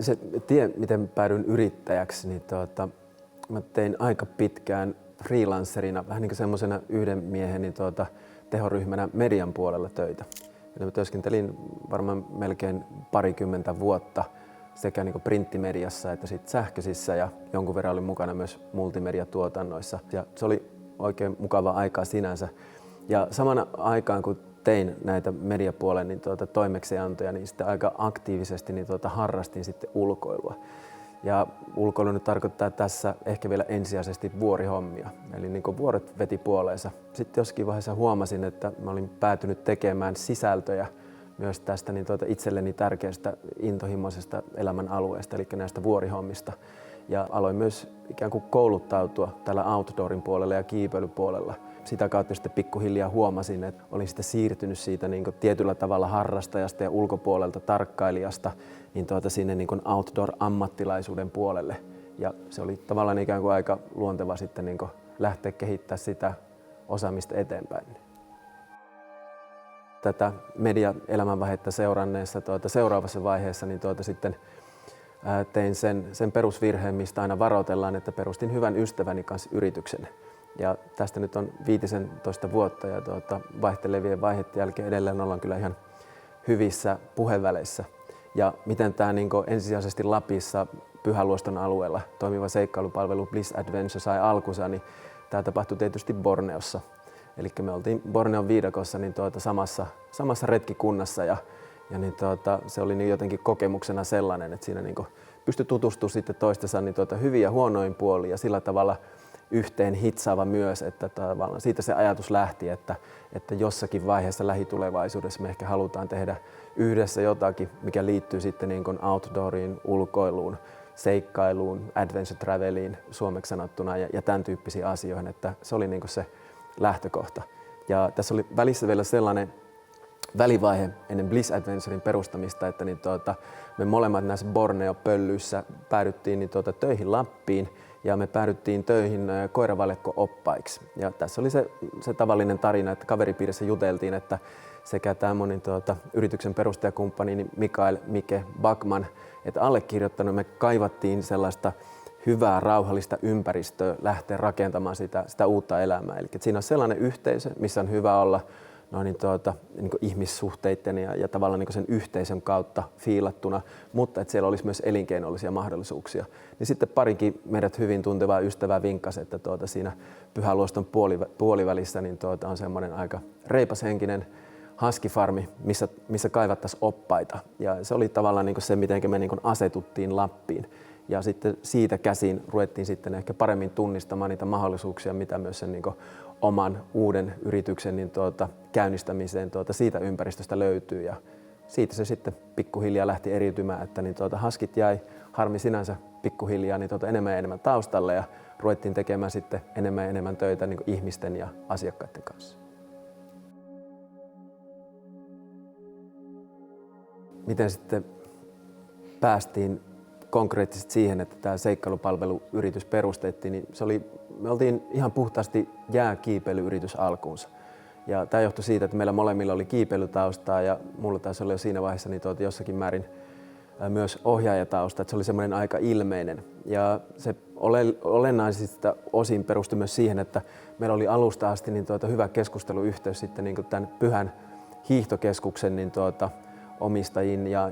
Se tie, miten päädyin yrittäjäksi, niin mä tein aika pitkään freelancerina, vähän niin kuin semmoisena yhden miehen tehoryhmänä median puolella töitä. Eli mä työskentelin varmaan melkein parikymmentä vuotta sekä niin kuin printtimediassa että sit sähköisissä ja jonkun verran olin mukana myös multimediatuotannoissa. Ja se oli oikein mukava aikaa sinänsä. Ja samana aikaan kun tein näitä mediapuolen toimeksiantoja, niin sitten aika aktiivisesti harrastin sitten ulkoilua. Ja ulkoilu nyt tarkoittaa tässä ehkä vielä ensisijaisesti vuorihommia. Eli niin kuin vuoret veti puoleensa. Sitten jossakin vaiheessa huomasin, että mä olin päätynyt tekemään sisältöjä myös tästä itselleni tärkeästä intohimoisesta elämän alueesta, eli näistä vuorihommista. Ja aloin myös ikään kuin kouluttautua tällä outdoorin puolella ja kiipeilypuolella. Sitä kautta sitten pikkuhiljaa huomasin, että olin sitten siirtynyt siitä niin kuin tietyllä tavalla harrastajasta ja ulkopuolelta tarkkailijasta niin sinne niin kuin outdoor-ammattilaisuuden puolelle. Ja se oli tavallaan ikään kuin aika luonteva sitten niin kuin lähteä kehittämään sitä osaamista eteenpäin. Tätä media-elämänvaihetta seuranneessa seuraavassa vaiheessa niin sitten tein sen perusvirheen, mistä aina varoitellaan, että perustin hyvän ystäväni kanssa yrityksen. Ja tästä nyt on 15 vuotta ja vaihtelevien vaiheiden jälkeen edelleen ollaan kyllä ihan hyvissä puheväleissä. Ja miten tämä niin ensisijaisesti Lapissa Pyhäluoston alueella toimiva seikkailupalvelu Bliss Adventure sai alkunsa, niin tämä tapahtui tietysti Borneossa. Eli me oltiin Borneon viidakossa niin samassa retkikunnassa ja se oli niin jotenkin kokemuksena sellainen, että siinä niin pystyi tutustumaan sitten toistensa niin hyviä ja huonoin puoliin ja sillä tavalla yhteen hitsaava myös, että tavallaan siitä se ajatus lähti, että jossakin vaiheessa lähitulevaisuudessa me ehkä halutaan tehdä yhdessä jotakin, mikä liittyy sitten niin kuin outdooriin, ulkoiluun, seikkailuun, adventure traveliin suomeksi sanottuna ja tämän tyyppisiin asioihin, että se oli niin kuin se lähtökohta. Ja tässä oli välissä vielä sellainen välivaihe ennen Bliss Adventuren perustamista, että me molemmat näissä Borneo-pöllyissä päädyttiin töihin Lappiin ja me päädyttiin töihin koiravaljakko-oppaiksi. Ja tässä oli se tavallinen tarina, että kaveripiirissä juteltiin, että sekä tämä mun yrityksen perustajakumppani Mikael Mike Backman, että allekirjoittanut me kaivattiin sellaista hyvää, rauhallista ympäristöä lähteä rakentamaan sitä uutta elämää. Eli siinä on sellainen yhteisö, missä on hyvä olla niin ihmissuhteiden ja tavallaan niin sen yhteisön kautta fiilattuna, mutta että siellä olisi myös elinkeinollisia mahdollisuuksia. Niin sitten parikin meidät hyvin tuntevaa ystävää vinkkasi, että siinä Pyhäluoston puolivälissä niin on semmoinen aika reipashenkinen haskifarmi, missä kaivattaisiin oppaita. Ja se oli tavallaan niin se, miten me niin asetuttiin Lappiin. Ja sitten siitä käsin ruvettiin sitten ehkä paremmin tunnistamaan niitä mahdollisuuksia, mitä myös sen niin oman uuden yrityksen niin käynnistämiseen siitä ympäristöstä löytyy. Ja siitä se sitten pikkuhiljaa lähti eriytymään, että niin haskit jäi harmi sinänsä pikkuhiljaa niin enemmän ja enemmän taustalle ja ruvettiin tekemään sitten enemmän ja enemmän töitä niin ihmisten ja asiakkaiden kanssa. Miten sitten päästiin konkreettisesti siihen, että tämä seikkailupalveluyritys perustettiin, niin me oltiin ihan puhtaasti jääkiipeilyyritys alkuunsa. Ja tämä johtui siitä, että meillä molemmilla oli kiipeilytaustaa ja mulla taisi olla jo siinä vaiheessa niin jossakin määrin myös ohjaajatausta, että se oli semmoinen aika ilmeinen. Ja se olennaisista osin perustui myös siihen, että meillä oli alusta asti niin hyvä keskusteluyhteys sitten niin tämän Pyhän hiihtokeskuksen niin omistajiin ja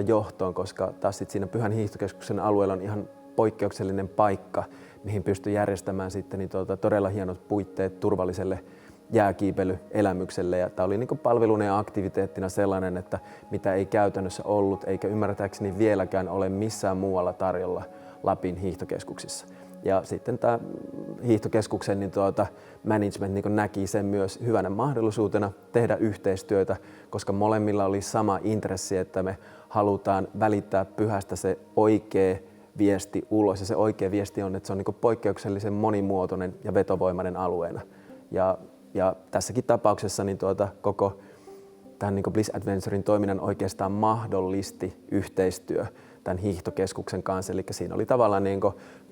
johtoon, koska taas sit siinä Pyhän hiihtokeskuksen alueella on ihan poikkeuksellinen paikka, mihin pystyy järjestämään sitten niin todella hienot puitteet turvalliselle jääkiipeilyelämykselle. Ja tämä oli niin kuin palveluna ja aktiviteettina sellainen, että mitä ei käytännössä ollut, eikä ymmärtääkseni vieläkään ole missään muualla tarjolla Lapin hiihtokeskuksissa. Ja sitten tämä hiihtokeskuksen niin management niin näki sen myös hyvänä mahdollisuutena tehdä yhteistyötä, koska molemmilla oli sama intressi, että me halutaan välittää Pyhästä se oikea viesti ulos. Ja se oikea viesti on, että se on niin poikkeuksellisen monimuotoinen ja vetovoimainen alueena. Ja tässäkin tapauksessa niin koko tämän niin Bliss Adventuren toiminnan oikeastaan mahdollisti yhteistyö tämän hiihtokeskuksen kanssa. Eli siinä oli tavallaan niin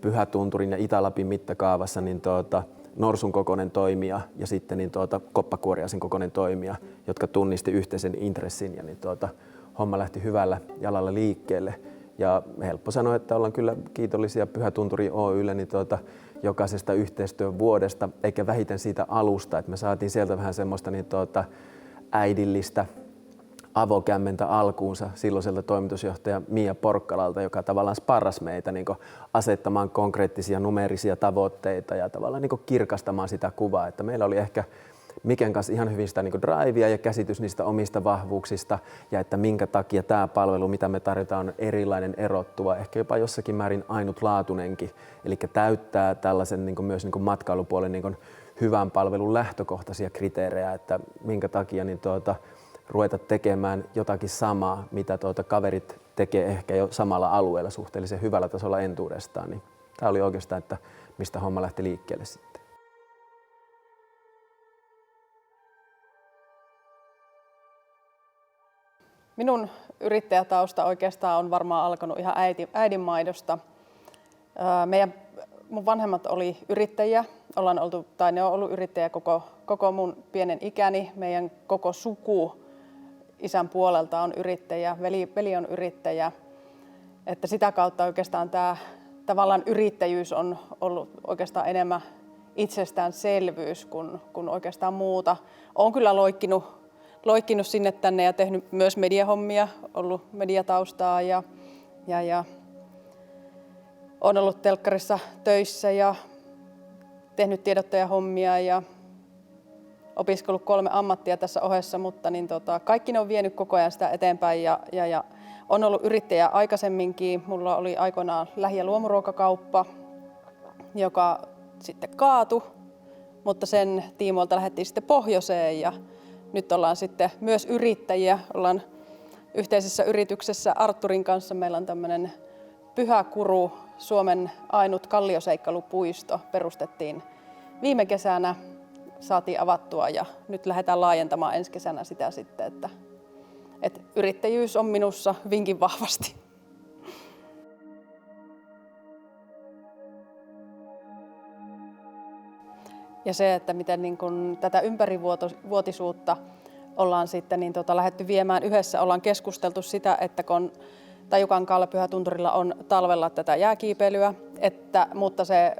Pyhätunturin ja Itä-Lapin mittakaavassa niin Norsun kokoinen toimija ja sitten niin Koppakuoriaisen kokoinen toimija, jotka tunnisti yhteisen intressin ja niin homma lähti hyvällä jalalla liikkeelle. Ja helppo sanoa, että ollaan kyllä kiitollisia Pyhä Tunturi Oy:lle niin jokaisesta yhteistyön vuodesta, eikä vähiten siitä alusta, että me saatiin sieltä vähän semmoista niin äidillistä avokämmentä alkuunsa silloiselta toimitusjohtaja Mia Porkkalalta, joka tavallaan sparrasi meitä niin asettamaan konkreettisia numeerisia tavoitteita ja tavallaan niin kirkastamaan sitä kuvaa, että meillä oli ehkä Miken kanssa ihan hyvin sitä niin drivea ja käsitys niistä omista vahvuuksista ja että minkä takia tämä palvelu, mitä me tarjotaan, on erilainen, erottuva, ehkä jopa jossakin määrin ainutlaatuinenkin. Eli täyttää tällaisen niin myös niin matkailupuolen niin hyvän palvelun lähtökohtaisia kriteerejä, että minkä takia niin ruveta tekemään jotakin samaa, mitä kaverit tekee ehkä jo samalla alueella suhteellisen hyvällä tasolla entuudestaan. Niin tämä oli oikeastaan, että mistä homma lähti liikkeelle sitten. Minun yrittäjätausta oikeastaan on varmaan alkanut ihan äidinmaidosta. Mun vanhemmat oli yrittäjiä. Ne on ollut yrittäjiä koko mun pienen ikäni. Meidän koko suku isän puolelta on yrittäjä, veli on yrittäjä. Että sitä kautta oikeastaan tämä tavallaan yrittäjyys on ollut oikeastaan enemmän itsestäänselvyys kuin oikeastaan muuta. Olen kyllä loikkinut sinne tänne ja tehnyt myös mediahommia, ollut mediataustaa ja olen ollut telkkarissa töissä ja tehnyt tiedottajahommia ja opiskellut 3 ammattia tässä ohessa, mutta kaikki ne on vienyt koko ajan sitä eteenpäin ja on ollut yrittäjä aikaisemminkin. Mulla oli aikoinaan lähi- ja luomuruokakauppa, joka sitten kaatui, mutta sen tiimoilta lähdettiin sitten pohjoiseen ja nyt ollaan sitten myös yrittäjiä. Ollaan yhteisessä yrityksessä Artturin kanssa. Meillä on tämmöinen Pyhä Kuru, Suomen ainut kallioseikkailupuisto. Perustettiin viime kesänä, saatiin avattua ja nyt lähdetään laajentamaan ensi kesänä sitä sitten, että yrittäjyys on minussa hyvinkin vahvasti. Ja se, että miten niin kun tätä ympärivuotisuutta ollaan sitten lähdetty viemään yhdessä, ollaan keskusteltu sitä, että kun Tajukankaalla Pyhätunturilla on talvella tätä jääkiipeilyä, mutta se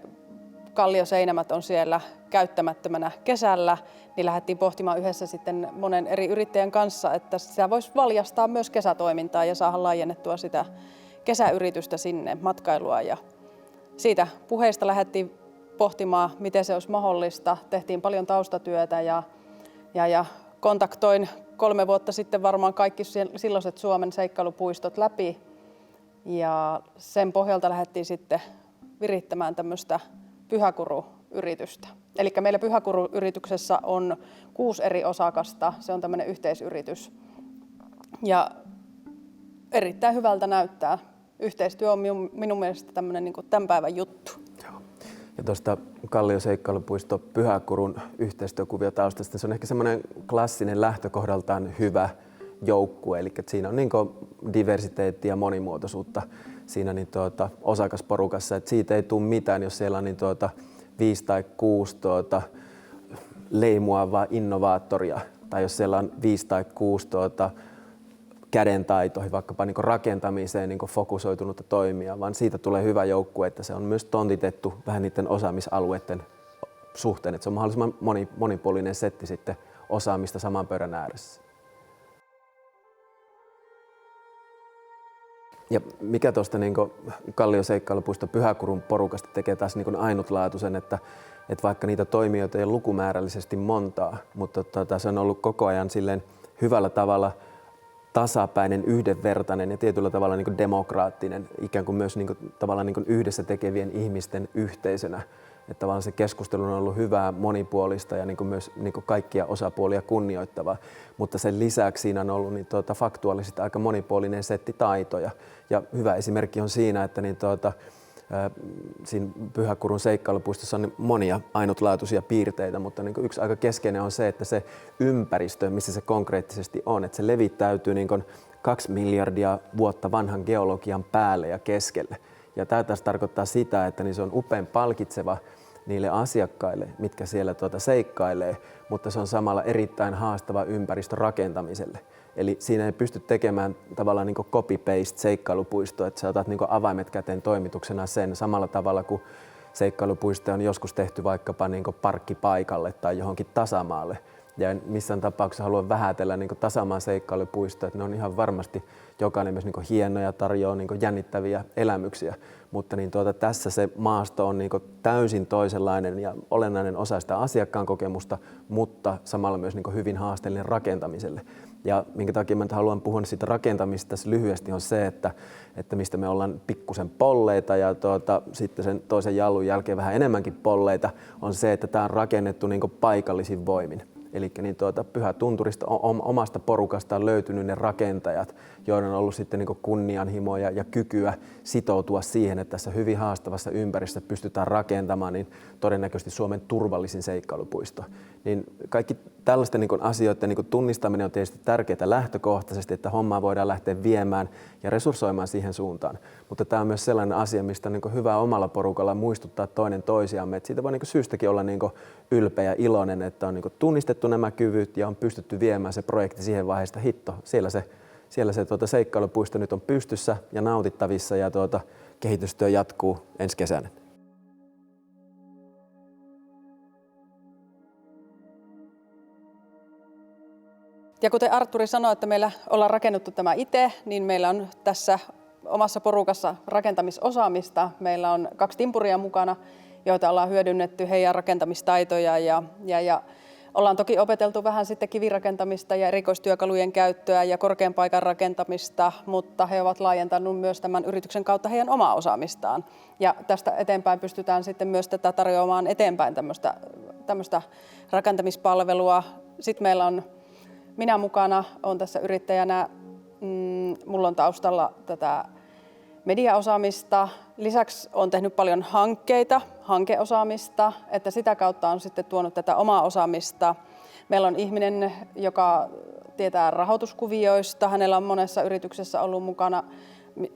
kallioseinämät on siellä käyttämättömänä kesällä, niin lähdettiin pohtimaan yhdessä sitten monen eri yrittäjän kanssa, että sitä voisi valjastaa myös kesätoimintaa ja saada laajennettua sitä kesäyritystä sinne matkailua. Ja siitä puheista lähdettiin pohtimaan, miten se olisi mahdollista. Tehtiin paljon taustatyötä ja kontaktoin 3 vuotta sitten varmaan kaikki silloiset Suomen seikkailupuistot läpi. Ja sen pohjalta lähdettiin sitten virittämään tämmöistä Pyhäkuru-yritystä. Eli meillä Pyhäkuru-yrityksessä on 6 eri osakasta. Se on tämmöinen yhteisyritys. Ja erittäin hyvältä näyttää. Yhteistyö on minun mielestä tämmöinen niin kuin tämän päivän juttu. Ja tuosta Kallioseikkailupuisto Pyhäkurun yhteistyökuvia taustasta, se on ehkä semmoinen klassinen lähtökohdaltaan hyvä joukkue, eli siinä on niin diversiteettiä ja monimuotoisuutta siinä osakasporukassa, että siitä ei tule mitään, jos siellä on 5 tai 6 leimuavaa innovaattoria, tai jos siellä on 5 tai 6 kädentaitoihin, vaikkapa rakentamiseen fokusoitunutta toimia, vaan siitä tulee hyvä joukkue, että se on myös tontitettu vähän niiden osaamisalueiden suhteen, että se on mahdollisimman monipuolinen setti sitten osaamista saman pöydän ääressä. Ja mikä tuosta Kallioseikkailupuisto Pyhäkurun porukasta tekee taas ainutlaatuisen, että vaikka niitä toimijoita ei ole lukumäärällisesti montaa, mutta se on ollut koko ajan silleen hyvällä tavalla tasapäinen, yhdenvertainen ja tietyllä tavalla demokraattinen, ikään kuin myös tavallaan yhdessä tekevien ihmisten yhteisönä. Että tavallaan se keskustelu on ollut hyvää, monipuolista ja myös kaikkia osapuolia kunnioittavaa, mutta sen lisäksi siinä on ollut faktuaalisesti aika monipuolinen setti taitoja. Ja hyvä esimerkki on siinä, että siinä Pyhäkurun seikkailupuistossa on monia ainutlaatuisia piirteitä, mutta yksi aika keskeinen on se, että se ympäristö, missä se konkreettisesti on, että se levittäytyy 2 miljardia vuotta vanhan geologian päälle ja keskelle. Ja tämä taas tarkoittaa sitä, että se on upein palkitseva niille asiakkaille, mitkä siellä seikkailee, mutta se on samalla erittäin haastava ympäristö rakentamiselle. Eli siinä ei pysty tekemään tavallaan niin kuin copy-paste seikkailupuistoa, että sä otat niin kuin avaimet käteen toimituksena sen samalla tavalla kuin seikkailupuistoja on joskus tehty vaikkapa niin kuin parkkipaikalle tai johonkin tasamaalle. Ja en missään tapauksessa halua vähätellä niin kuin tasamaan seikkailupuistoja, että ne on ihan varmasti jokainen myös niin kuin hienoja, tarjoaa niin kuin jännittäviä elämyksiä. Mutta niin tässä se maasto on niin kuin täysin toisenlainen ja olennainen osa sitä asiakkaan kokemusta, mutta samalla myös niin kuin hyvin haasteellinen rakentamiselle. Ja minkä takia mä haluan puhua siitä rakentamista tässä lyhyesti on se, että mistä me ollaan pikkusen polleita ja sitten sen toisen jallun jälkeen vähän enemmänkin polleita, on se, että tämä on rakennettu niin kuin paikallisin voimin. Eli niin Pyhätunturista omasta porukasta on löytynyt ne rakentajat, joiden on ollut sitten niin kunnianhimoa ja kykyä sitoutua siihen, että tässä hyvin haastavassa ympäristössä pystytään rakentamaan niin todennäköisesti Suomen turvallisin seikkailupuisto. Niin kaikki tällaisten niin asioiden niin tunnistaminen on tietysti tärkeää lähtökohtaisesti, että hommaa voidaan lähteä viemään ja resurssoimaan siihen suuntaan. Mutta tämä on myös sellainen asia, mistä on niin hyvä omalla porukalla muistuttaa toinen toisiamme. Että siitä voi niin syystäkin olla niin ylpeä ja iloinen, että on niin tunnistettu nämä kyvyt ja on pystytty viemään se projekti siihen vaiheesta hitto. Siellä se seikkailupuisto nyt on pystyssä ja nautittavissa ja kehitystyö jatkuu ensi kesänä. Ja kuten Artturi sanoi, että meillä ollaan rakennettu tämä itse, niin meillä on tässä omassa porukassa rakentamisosaamista. Meillä on 2 timpuria mukana, joita ollaan hyödynnetty heidän rakentamistaitoja ja ollaan toki opeteltu vähän sitten kivirakentamista ja erikoistyökalujen käyttöä ja korkean paikan rakentamista, mutta he ovat laajentaneet myös tämän yrityksen kautta heidän omaa osaamistaan. Ja tästä eteenpäin pystytään sitten myös tätä tarjoamaan eteenpäin tämmöistä rakentamispalvelua. Sitten meillä on minä mukana, olen tässä yrittäjänä, mulla on taustalla tätä mediaosaamista. Lisäksi olen tehnyt paljon hankeosaamista, että sitä kautta on sitten tuonut tätä omaa osaamista. Meillä on ihminen, joka tietää rahoituskuvioista. Hänellä on monessa yrityksessä ollut mukana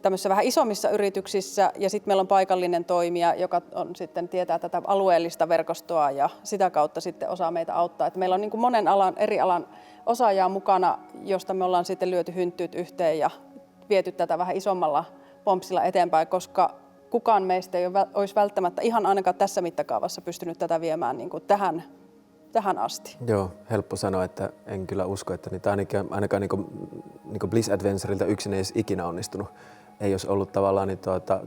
tämmöisissä vähän isommissa yrityksissä. Ja sitten meillä on paikallinen toimija, joka sitten tietää tätä alueellista verkostoa ja sitä kautta sitten osaa meitä auttaa. Että meillä on niin kuin monen eri alan osaajaa mukana, josta me ollaan sitten lyöty hynttyyt yhteen ja viety tätä vähän isommalla pompsilla eteenpäin, koska kukaan meistä ei olisi välttämättä ihan ainakaan tässä mittakaavassa pystynyt tätä viemään niin kuin tähän asti. Joo, helppo sanoa, että en kyllä usko, että niitä ainakaan niin kuin Bliss Adventureilta yksin ei olisi ikinä onnistunut. Ei olisi ollut tavallaan, niin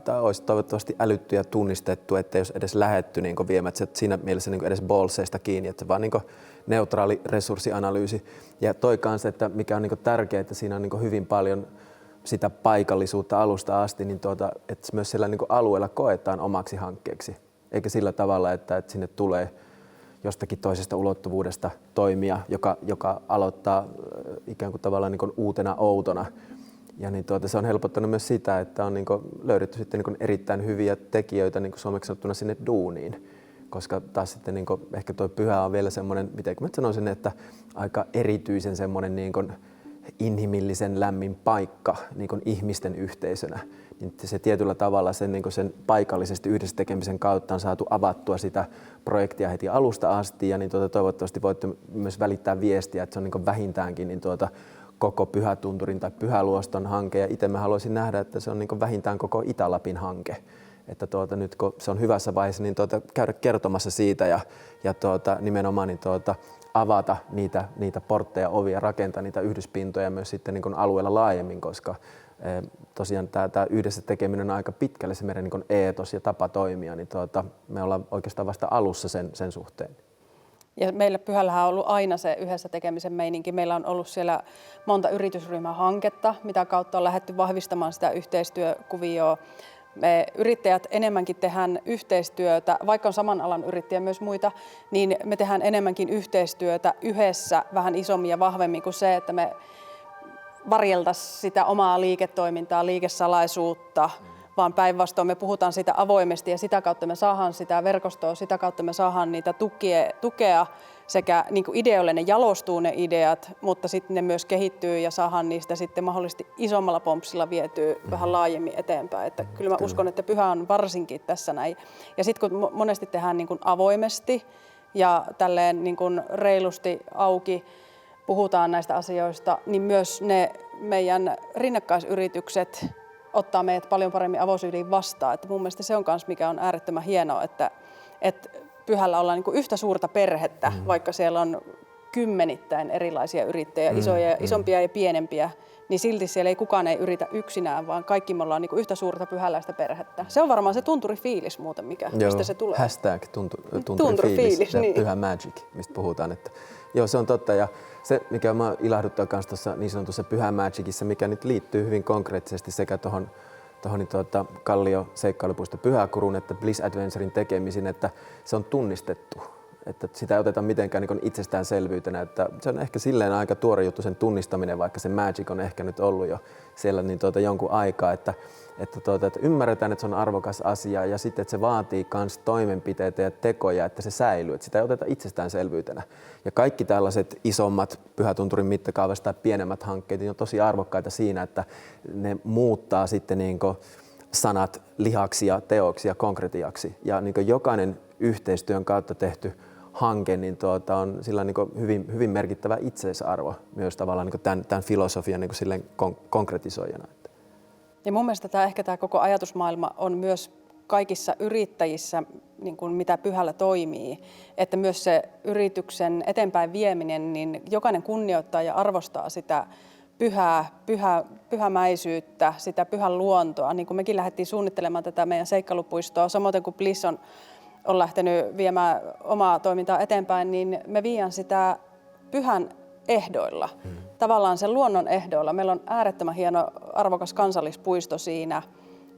tämä olisi toivottavasti älytty ja tunnistettu, että ei olisi edes lähdetty niin viemään, että siinä mielessä niin edes ballseista kiinni, että se vaan niin neutraali resurssianalyysi. Ja toi kanssa, että mikä on niin tärkeää, että siinä on niin hyvin paljon sitä paikallisuutta alusta asti, niin että myös siellä niin alueella koetaan omaksi hankkeeksi, eikä sillä tavalla, että sinne tulee jostakin toisesta ulottuvuudesta toimija, joka aloittaa ikään kuin tavallaan niin uutena outona. Ja niin se on helpottanut myös sitä, että on niin löydetty sitten niin erittäin hyviä tekijöitä niin suomeksi sanottuna sinne duuniin. Koska taas sitten niin ehkä tuo Pyhä on vielä semmoinen, miten mä sanoisin, että aika erityisen semmoinen niin inhimillisen lämmin paikka niin ihmisten yhteisönä. Niin se tietyllä tavalla sen paikallisesti yhdessä tekemisen kautta on saatu avattua sitä projektia heti alusta asti. Ja niin toivottavasti voitte myös välittää viestiä, että se on niin vähintäänkin niin koko Pyhätunturin tai Pyhäluoston hanke. Ja itse mä haluaisin nähdä, että se on niin vähintään koko Itä-Lapin hanke. Että nyt kun se on hyvässä vaiheessa, niin käydä kertomassa siitä ja nimenomaan niin avata niitä portteja, ovia, rakentaa niitä yhdyspintoja myös sitten niin alueella laajemmin, koska tosiaan tämä yhdessä tekeminen on aika pitkälle se meidän niin eetos ja tapa toimia, niin me ollaan oikeastaan vasta alussa sen suhteen. Ja meillä Pyhällähän on ollut aina se yhdessä tekemisen meininki. Meillä on ollut siellä monta yritysryhmähanketta, mitä kautta on lähdetty vahvistamaan sitä yhteistyökuvioa. Me yrittäjät enemmänkin tehdään yhteistyötä, vaikka on saman alan yrittäjiä myös muita, niin me tehdään enemmänkin yhteistyötä yhdessä vähän isommin ja vahvemmin kuin se, että me varjeltaisiin sitä omaa liiketoimintaa, liikesalaisuutta, vaan päinvastoin me puhutaan sitä avoimesti ja sitä kautta me saadaan sitä verkostoa, sitä kautta me saadaan niitä tukea sekä niin kuin ideoille ne jalostuu ne ideat, mutta sitten ne myös kehittyy ja saadaan niistä sitten mahdollisesti isommalla pompsilla vietyä vähän laajemmin eteenpäin. Että kyllä mä uskon, että Pyhä on varsinkin tässä näin. Ja sitten kun monesti tehdään niin kuin avoimesti ja tälleen niin kuin reilusti auki, puhutaan näistä asioista, niin myös ne meidän rinnakkaisyritykset ottaa meidät paljon paremmin avosyyliin vastaan. Että mun mielestä se on myös, mikä on äärettömän hienoa, että Pyhällä ollaan niin kuin yhtä suurta perhettä, vaikka siellä on kymmenittäin erilaisia yrittäjiä, isompia ja pienempiä, niin silti siellä kukaan ei yritä yksinään, vaan kaikki me ollaan niin kuin yhtä suurta pyhäläistä perhettä. Se on varmaan se tunturifiilis muuten, mistä se tulee. Hashtag tunturifiilis ja niin. Pyhä Magic, mistä puhutaan. Että, joo, se on totta. Ja se, mikä mä ilahduttaa myös tuossa niin sanotussa Pyhä Magicissa, mikä nyt liittyy hyvin konkreettisesti sekä tuohon Kallio seikkailupuisto Pyhäkurun että Bliss Adventurein tekemisiin, että se on tunnistettu. Että sitä ei oteta mitenkään niin itsestäänselvyytenä. Että se on ehkä silleen aika tuore juttu sen tunnistaminen, vaikka se magic on ehkä nyt ollut jo siellä niin jonkun aikaa. Että ymmärretään, että se on arvokas asia ja sitten, että se vaatii myös toimenpiteitä ja tekoja, että se säilyy. Että sitä ei oteta itsestäänselvyytenä. Ja kaikki tällaiset isommat Pyhätunturin mittakaavasta tai pienemmät hankkeet niin on tosi arvokkaita siinä, että ne muuttaa sitten niin sanat lihaksi ja teoksi ja konkretiaksi. Ja niin jokainen yhteistyön kautta tehty hanke niin on sillä niin hyvin merkittävä itseisarvo myös tavallaan niin tämän filosofian niin silleen konkretisoijana. Ja mun mielestä tämä koko ajatusmaailma on myös kaikissa yrittäjissä, niin kuin mitä Pyhällä toimii, että myös se yrityksen eteenpäin vieminen, niin jokainen kunnioittaa ja arvostaa sitä pyhämäisyyttä, sitä pyhän luontoa. Niin kuin mekin lähdettiin suunnittelemaan tätä meidän seikkailupuistoa, samoin kuin Bliss on lähtenyt viemään omaa toimintaa eteenpäin, niin me viian sitä pyhän ehdoilla, tavallaan sen luonnon ehdoilla. Meillä on äärettömän hieno, arvokas kansallispuisto siinä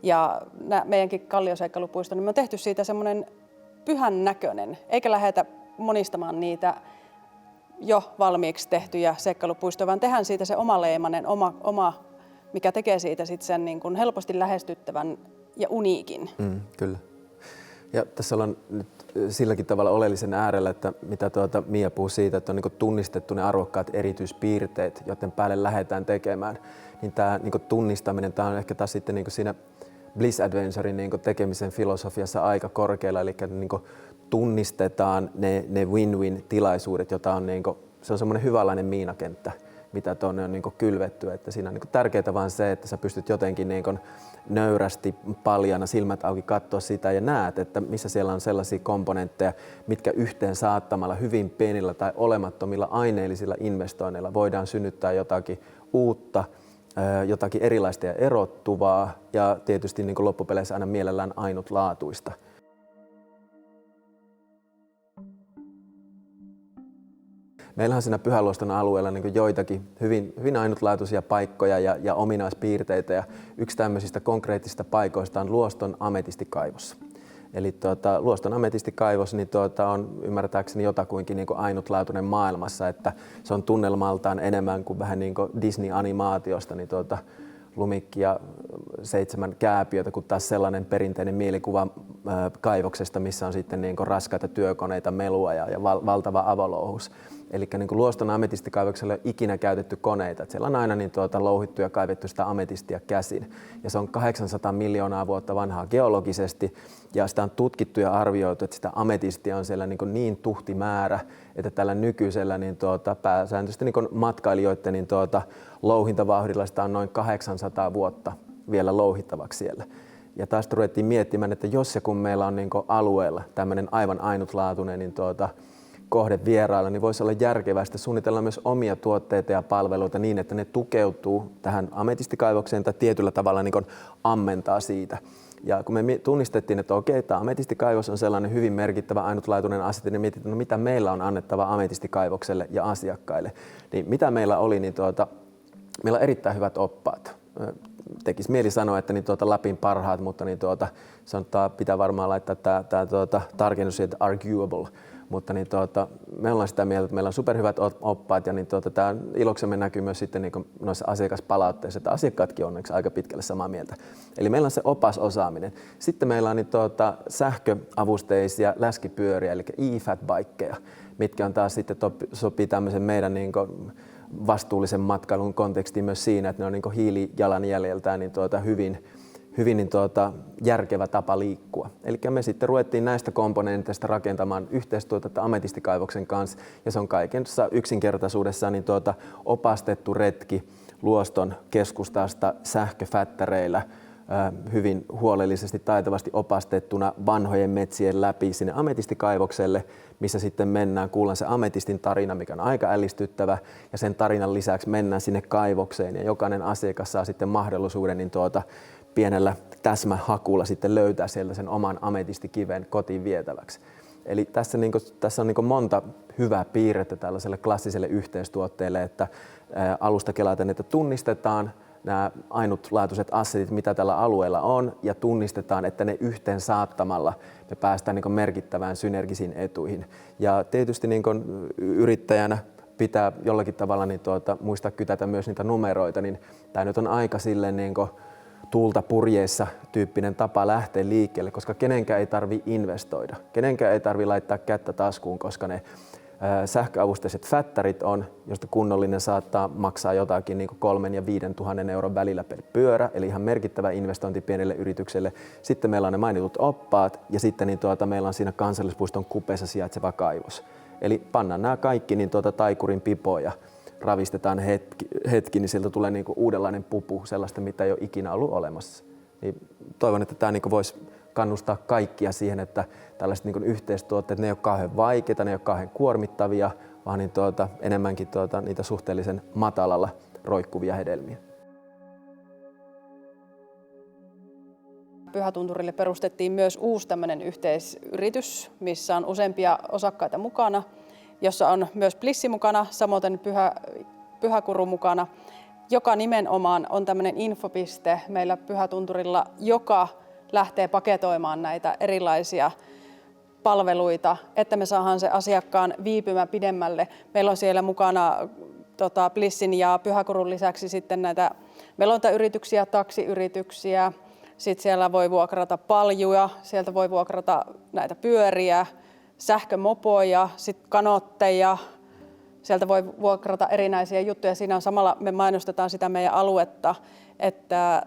ja meidänkin Kallioseikkailupuisto, niin me on tehty siitä semmoinen pyhän näköinen, eikä lähdetä monistamaan niitä jo valmiiksi tehtyjä seikkailupuistoja, vaan tehdään siitä se omaleimainen, oma mikä tekee siitä sitten sen niin kuin helposti lähestyttävän ja uniikin. Kyllä. Ja tässä ollaan nyt silläkin tavalla oleellisen äärellä, että mitä Mia puhui siitä, että on niin tunnistettu ne arvokkaat erityispiirteet, joiden päälle lähdetään tekemään. Niin tämä niin tunnistaminen, tämä on ehkä taas sitten niin siinä Bliss Adventurein niin tekemisen filosofiassa aika korkealla, eli niin tunnistetaan ne win-win-tilaisuudet, jota on niin kuin, se on semmoinen hyvänlainen miinakenttä, mitä tuonne on niin kylvetty. Että siinä on niin tärkeää vaan se, että sä pystyt jotenkin niin nöyrästi paljana silmät auki katsoa sitä ja näet, että missä siellä on sellaisia komponentteja, mitkä yhteen saattamalla hyvin pienillä tai olemattomilla aineellisilla investoinneilla voidaan synnyttää jotakin uutta, jotakin erilaista ja erottuvaa ja tietysti niin loppupeleissä aina mielellään ainutlaatuista. Meillähän on siinä Pyhäluoston alueella niin joitakin hyvin ainutlaatuisia paikkoja ja ominaispiirteitä. Ja yksi tämmöisistä konkreettisista paikoista on Luoston ametistikaivos. Eli Luoston ametistikaivos niin on ymmärtääkseni jotakuinkin niin ainutlaatuinen maailmassa, että se on tunnelmaltaan enemmän kuin vähän niin kuin Disney-animaatiosta, niin lumikki ja 7 kääpiötä, kun taas sellainen perinteinen mielikuva kaivoksesta, missä on sitten niin kuin raskaita työkoneita, melua ja valtava avolouhus. Eli niin kuin Luoston ametistikaivoksella ei ole ikinä käytetty koneita. Että siellä on aina niin louhittu ja kaivettu sitä ametistia käsin. Ja se on 800 miljoonaa vuotta vanhaa geologisesti. Ja sitä on tutkittu ja arvioitu, että sitä ametistia on siellä niin tuhti määrä, että tällä nykyisellä niin pääsääntöisesti niin matkailijoiden niin louhintavauhdilla sitä on noin 800 vuotta vielä louhittavaksi siellä. Ja taas ruvettiin miettimään, että jos ja kun meillä on niin alueella tämmöinen aivan ainutlaatuinen niin kohde vierailla, niin voisi olla järkevästä suunnitella myös omia tuotteita ja palveluita niin, että ne tukeutuu tähän ametistikaivokseen tai tietyllä tavalla niin ammentaa siitä. Ja kun me tunnistettiin, että okei, tämä ametistikaivos on sellainen hyvin merkittävä ainutlaatuinen asia, niin mietittiin, no mitä meillä on annettava ametistikaivokselle ja asiakkaille. Niin mitä meillä oli, niin meillä on erittäin hyvät oppaat. Tekisi mieli sanoa, että niin Lapin parhaat, mutta niin pitää varmaan laittaa tämä tarkennus, että arguable. Mutta niin me ollaan sitä mieltä, että meillä on superhyvät oppaat ja niin tämä iloksemme näkyy myös sitten niin noissa asiakaspalautteissa, että asiakkaatkin on onneksi aika pitkälle samaa mieltä. Eli meillä on se opasosaaminen. Sitten meillä on niin sähköavusteisia läskipyöriä, eli e-fatbikeja, mitkä on taas sitten sopii tämmöisen meidän niin vastuullisen matkailun kontekstiin myös siinä, että ne on niin hiilijalanjäljeltään niin hyvin niin järkevä tapa liikkua. Eli me sitten ruvettiin näistä komponenteista rakentamaan yhteistyötä Ametistikaivoksen kanssa, ja se on kaikessa yksinkertaisuudessaan niin opastettu retki Luoston keskustasta sähköfättäreillä, hyvin huolellisesti, taitavasti opastettuna vanhojen metsien läpi sinne Ametistikaivokselle, missä sitten mennään, kuullaan se ametistin tarina, mikä on aika ällistyttävä, ja sen tarinan lisäksi mennään sinne kaivokseen, ja jokainen asiakas saa sitten mahdollisuuden niin pienellä täsmähakulla sitten löytää sieltä sen oman ametistikiven kotiin vietäväksi. Eli tässä on monta hyvää piirrettä tällaiselle klassiselle yhteistuotteelle, että alusta kelaten, että tunnistetaan nämä ainutlaatuiset assetit, mitä tällä alueella on, ja tunnistetaan, että ne yhteen saattamalla me päästään merkittävään synergisiin etuihin. Ja tietysti yrittäjänä pitää jollakin tavalla muistaa kytätä myös niitä numeroita, niin tämä nyt on aika silleen tuulta purjeissa tyyppinen tapa lähteä liikkeelle, koska kenenkään ei tarvitse investoida. Kenenkään ei tarvitse laittaa kättä taskuun, koska ne sähköavusteiset fättärit on, josta kunnollinen saattaa maksaa jotakin 3 ja 5 000 euron välillä per pyörä, eli ihan merkittävä investointi pienelle yritykselle. Sitten meillä on ne mainitut oppaat, ja sitten meillä on siinä kansallispuiston kupeessa sijaitseva kaivos. Eli pannaan nämä kaikki taikurin pipoon ja ravistetaan hetki, niin sieltä tulee uudenlainen pupu, sellaista mitä ei ole ikinä ollut olemassa. Niin toivon, että tämä voisi kannustaa kaikkia siihen, että tällaiset yhteistuotteet, ne ei ole kauhean vaikeita, ne ei ole kauhean kuormittavia, vaan enemmänkin niitä suhteellisen matalalla roikkuvia hedelmiä. Pyhätunturille perustettiin myös uusi tämmöinen yhteisyritys, missä on useampia osakkaita mukana, jossa on myös Plissi mukana, samoin Pyhäkuru mukana, joka nimenomaan on tämmöinen infopiste meillä Pyhätunturilla, joka lähtee paketoimaan näitä erilaisia palveluita, että me saadaan se asiakkaan viipymä pidemmälle. Meillä on siellä mukana Plissin ja Pyhäkurun lisäksi sitten näitä melontayrityksiä, taksiyrityksiä. Sitten siellä voi vuokrata paljuja, sieltä voi vuokrata näitä pyöriä, sähkömopoja, sitten kanotteja. Sieltä voi vuokrata erinäisiä juttuja. Siinä on samalla, me mainostetaan sitä meidän aluetta, että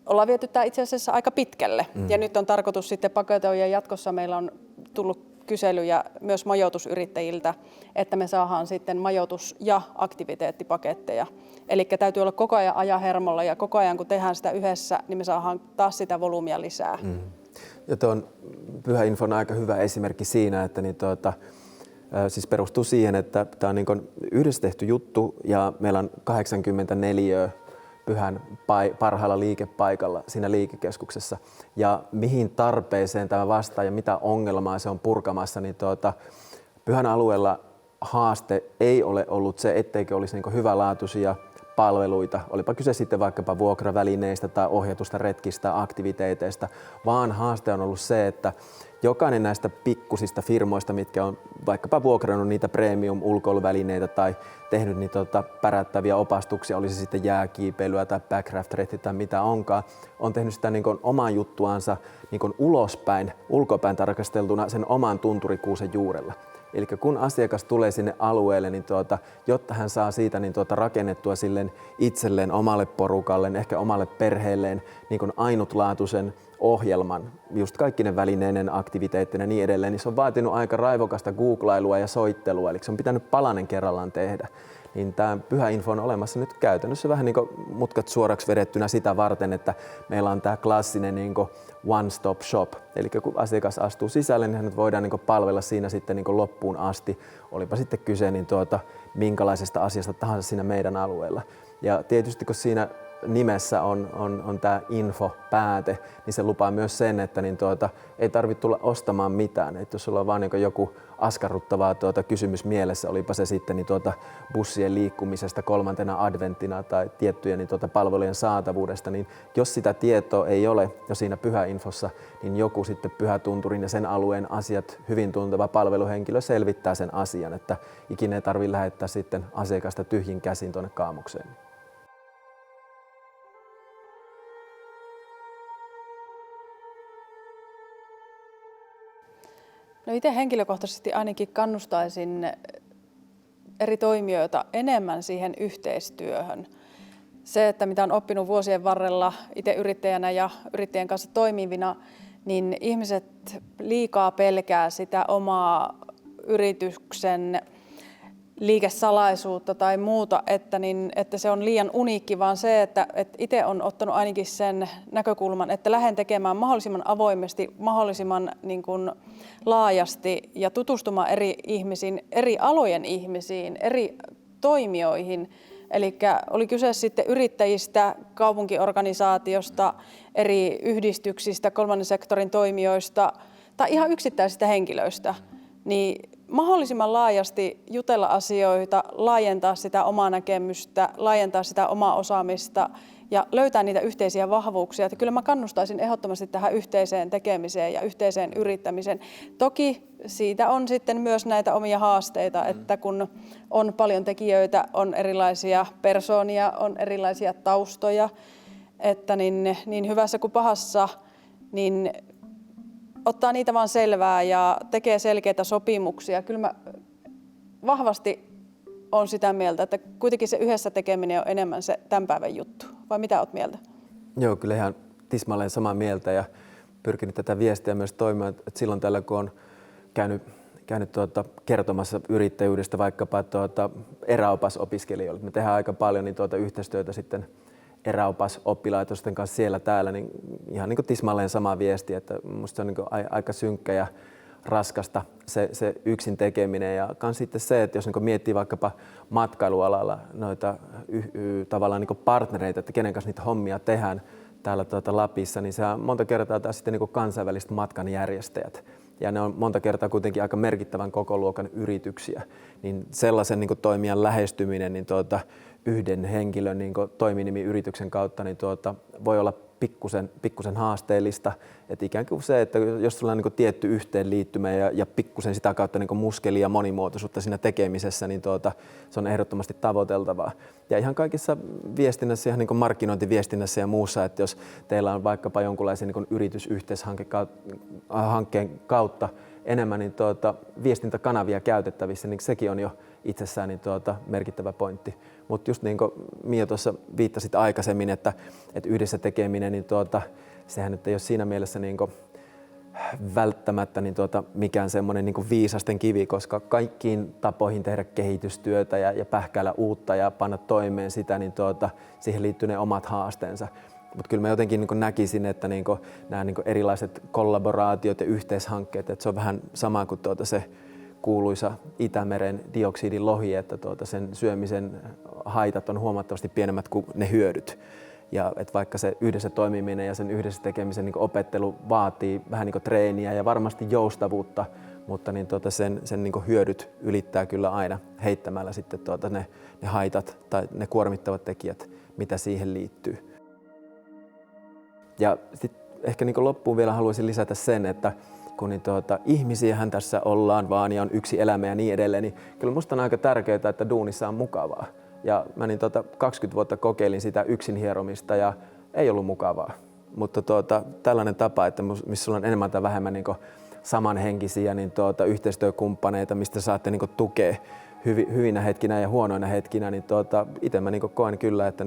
ollaan viety tämä itse asiassa aika pitkälle. Ja nyt on tarkoitus sitten paketoida, jatkossa meillä on tullut kyselyjä myös majoitusyrittäjiltä, että me saadaan sitten majoitus- ja aktiviteettipaketteja. Eli täytyy olla koko ajan ajahermolla, ja koko ajan kun tehdään sitä yhdessä, niin me saadaan taas sitä volyymia lisää. Ja tuon Pyhäinfo on aika hyvä esimerkki siinä, että siis perustuu siihen, että tämä on yhdessä tehty juttu, ja meillä on 84 Pyhän parhaalla liikepaikalla siinä liikekeskuksessa. Ja mihin tarpeeseen tämä vastaa ja mitä ongelmaa se on purkamassa, niin Pyhän alueella haaste ei ole ollut se, etteikö olisi hyvälaatuisia palveluita, olipa kyse sitten vaikkapa vuokravälineistä tai ohjatusta retkistä, aktiviteeteista, vaan haaste on ollut se, että jokainen näistä pikkusista firmoista, mitkä on vaikkapa vuokrannut niitä premium-ulkoiluvälineitä tai tehnyt niitä pärättäviä opastuksia, olisi sitten jääkiipeilyä tai backcraft-retti tai mitä onkaan, on tehnyt sitä omaa juttuansa ulospäin, ulkopäin tarkasteltuna sen oman tunturikuusen juurella. Eli kun asiakas tulee sinne alueelle, niin jotta hän saa siitä rakennettua silleen itselleen, omalle porukalle, ehkä omalle perheelleen ainutlaatuisen ohjelman, just kaikki ne välineinen, aktiviteettinen ja niin edelleen, niin se on vaatinut aika raivokasta googlailua ja soittelua, eli se on pitänyt palanen kerrallaan tehdä. Niin tämä Pyhäinfo on olemassa nyt käytännössä vähän mutkat suoraksi vedettynä sitä varten, että meillä on tämä klassinen one-stop shop. Eli kun asiakas astuu sisälle, niin hänet voidaan palvella siinä sitten loppuun asti. Olipa sitten kyse minkälaisesta asiasta tahansa siinä meidän alueella. Ja tietysti kun siinä nimessä on tämä infopääte, niin se lupaa myös sen, että ei tarvitse tulla ostamaan mitään. Et jos sulla on vaan joku askarruttava kysymys mielessä, olipa se sitten bussien liikkumisesta 3. adventtina tai tiettyjen palvelujen saatavuudesta, niin jos sitä tietoa ei ole jo siinä Pyhäinfossa, niin joku sitten Pyhätunturin ja sen alueen asiat hyvin tunteva palveluhenkilö selvittää sen asian, että ikinä ei tarvitse lähettää sitten asiakasta tyhjin käsin tuonne kaamukseen. No itse henkilökohtaisesti ainakin kannustaisin eri toimijoita enemmän siihen yhteistyöhön. se, että mitä on oppinut vuosien varrella itse yrittäjänä ja yrittäjän kanssa toimivina, niin ihmiset liikaa pelkää sitä omaa yrityksen liikesalaisuutta tai muuta, että se on liian uniikki, vaan se, että itse on ottanut ainakin sen näkökulman, että lähden tekemään mahdollisimman avoimesti, mahdollisimman niin kuin laajasti ja tutustumaan eri ihmisiin, eri alojen ihmisiin, eri toimijoihin. Eli oli kyse sitten yrittäjistä, kaupunkiorganisaatiosta, eri yhdistyksistä, kolmannen sektorin toimijoista tai ihan yksittäisistä henkilöistä, niin mahdollisimman laajasti jutella asioita, laajentaa sitä omaa näkemystä, laajentaa sitä omaa osaamista ja löytää niitä yhteisiä vahvuuksia. Että kyllä mä kannustaisin ehdottomasti tähän yhteiseen tekemiseen ja yhteiseen yrittämiseen. Toki siitä on sitten myös näitä omia haasteita, että kun on paljon tekijöitä, on erilaisia persoonia, on erilaisia taustoja, että niin hyvässä kuin pahassa, niin ottaa niitä vaan selvää ja tekee selkeitä sopimuksia. Kyllä mä vahvasti olen sitä mieltä, että kuitenkin se yhdessä tekeminen on enemmän se tämän päivän juttu. Vai mitä olet mieltä? Joo, kyllä ihan tismalleen samaa mieltä ja pyrkinyt tätä viestiä myös toimimaan. Että silloin tällä, kun on käynyt kertomassa yrittäjyydestä vaikkapa eräopasopiskelijoille, me tehdään aika paljon niin yhteistyötä sitten eräopasoppilaitosten kanssa siellä täällä, niin ihan niin kuin tismalleen sama viesti, että musta se on niin kuin aika synkkä ja raskasta se yksin tekeminen. Ja kans sitten se, että jos niin kuin miettii vaikkapa matkailualalla noita tavallaan niin kuin partnereita, että kenen kanssa niitä hommia tehdään täällä Lapissa, niin se on monta kertaa taas sitten niin kuin kansainväliset matkanjärjestäjät. Ja ne on monta kertaa kuitenkin aika merkittävän kokoluokan yrityksiä. Niin sellaisen niin kuin toimijan lähestyminen niin yhden henkilön niin toiminimiyrityksen kautta niin voi olla pikkusen haasteellista. Et ikään kuin se, että jos sulla on niin tietty yhteenliittymä ja pikkusen sitä kautta niin muskelia ja monimuotoisuutta siinä tekemisessä, niin se on ehdottomasti tavoiteltavaa. Ja ihan kaikissa viestinnässä, ihan niin markkinointiviestinnässä ja muussa, että jos teillä on vaikkapa jonkunlaisen niin yritysyhteishankkeen kautta enemmän niin viestintäkanavia käytettävissä, niin sekin on jo itsessään niin merkittävä pointti. Mutta just niin kuin Mia tuossa viittasit aikaisemmin, että yhdessä tekeminen, niin sehän nyt ei ole siinä mielessä niin kuin välttämättä niin mikään semmoinen niin kuin viisasten kivi, koska kaikkiin tapoihin tehdä kehitystyötä ja pähkäillä uutta ja panna toimeen sitä, niin siihen liittyy ne omat haasteensa. Mutta kyllä mä jotenkin niin näkisin, että niin nämä niin erilaiset kollaboraatiot ja yhteishankkeet, että se on vähän sama kuin se kuuluisa Itämeren dioksidilohi, että sen syömisen haitat on huomattavasti pienemmät kuin ne hyödyt. Ja että vaikka se yhdessä toimiminen ja sen yhdessä tekemisen niin opettelu vaatii vähän niin treeniä ja varmasti joustavuutta, mutta niin sen niin hyödyt ylittää kyllä aina heittämällä sitten ne haitat tai ne kuormittavat tekijät, mitä siihen liittyy. Ja sitten ehkä niin loppuun vielä haluaisin lisätä sen, että kun niin ihmisiähän tässä ollaan vaan ja on yksi elämä ja niin edelleen, niin kyllä musta on aika tärkeää, että duunissa on mukavaa. Ja mä 20 vuotta kokeilin sitä yksin hieromista ja ei ollut mukavaa. Mutta tällainen tapa, että missä sulla on enemmän tai vähemmän niin samanhenkisiä niin yhteistyökumppaneita, mistä saatte niin tukea hyvinä hetkinä ja huonoina hetkinä, niin itse mä koen kyllä, että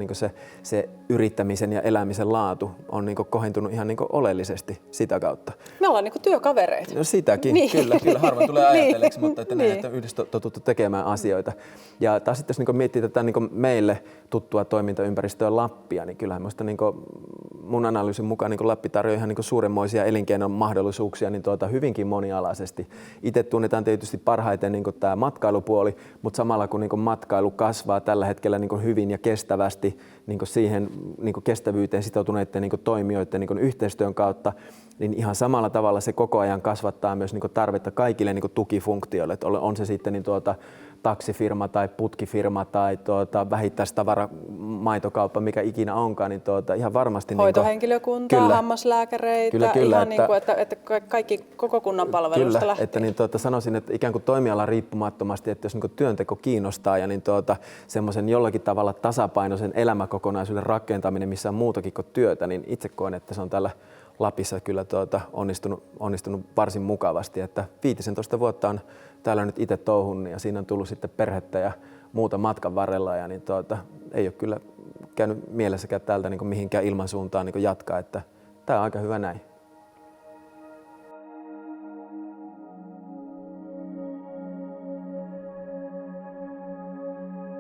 se yrittämisen ja elämisen laatu on kohentunut ihan oleellisesti sitä kautta. Me ollaan työkavereita. No sitäkin, niin. Kyllä. Harvoin tulee ajatelleeksi, mutta että näin, että yhdessä totuttu tekemään asioita. Ja taas sitten jos miettii tätä meille tuttua toimintaympäristöä Lappia, niin kyllähän minusta mun analyysin mukaan Lappi tarjoaa ihan suuremmoisia elinkeinon mahdollisuuksia niin hyvinkin monialaisesti. Itse tunnetaan tietysti parhaiten tämä matkailupuoli, mutta samalla kun matkailu kasvaa tällä hetkellä hyvin ja kestävästi siihen kestävyyteen sitoutuneiden toimijoiden yhteistyön kautta, niin ihan samalla tavalla se koko ajan kasvattaa myös tarvetta kaikille tukifunktioille. Että on se sitten taksifirma tai putkifirma tai vähittäistavara, maitokauppa, mikä ikinä onkaan, niin ihan varmasti hoitohenkilökuntaa, kyllä, hammaslääkäreitä, kyllä, ihan että kaikki koko kunnan palveluista kyllä, lähtien. Että sanoisin, että ikään kuin toimiala riippumattomasti, että jos työnteko kiinnostaa ja semmoisen jollakin tavalla tasapainoisen elämäkokonaisuuden rakentaminen, missä on muutakin kuin työtä, niin itse koen, että se on tällä Lapissa kyllä onnistunut varsin mukavasti, että 15 vuotta on täällä nyt itse touhunnut ja siinä on tullut sitten perhettä ja muuta matkan varrella ja niin ei ole kyllä käynyt mielessäkään täältä niin mihinkään ilmansuuntaan niin jatkaa, että tämä on aika hyvä näin.